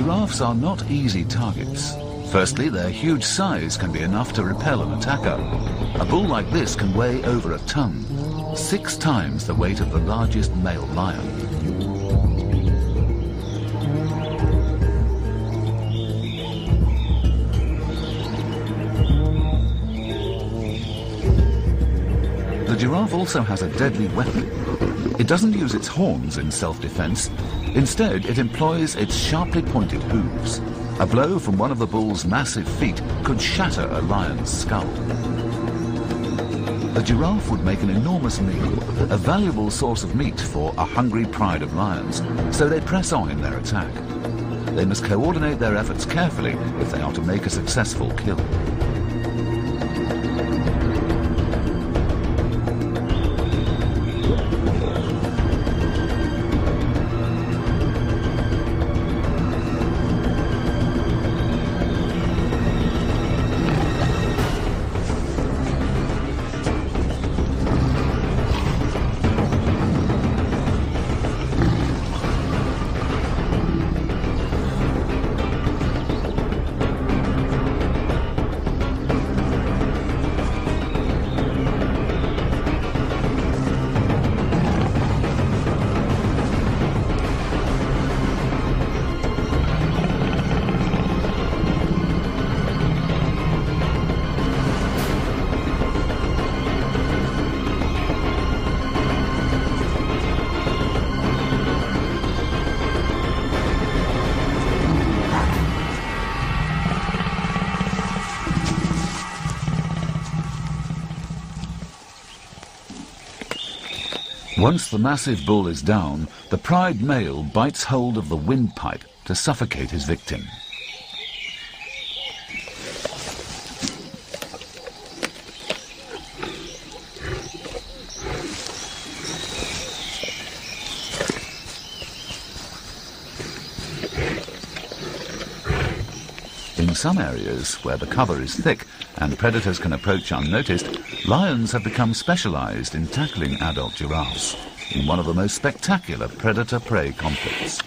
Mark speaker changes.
Speaker 1: Giraffes are not easy targets. Firstly, their huge size can be enough to repel an attacker. A bull like this can weigh over a ton, 6 times the weight of the largest male lion. The giraffe also has a deadly weapon. It doesn't use its horns in self-defense. Instead, it employs its sharply pointed hooves. A blow from one of the bull's massive feet could shatter a lion's skull. The giraffe would make an enormous meal, a valuable source of meat for a hungry pride of lions, so they press on in their attack. They must coordinate their efforts carefully if they are to make a successful kill. Once the massive bull is down, the pride male bites hold of the windpipe to suffocate his victim. In some areas where the cover is thick and predators can approach unnoticed, lions have become specialized in tackling adult giraffes in one of the most spectacular predator-prey conflicts.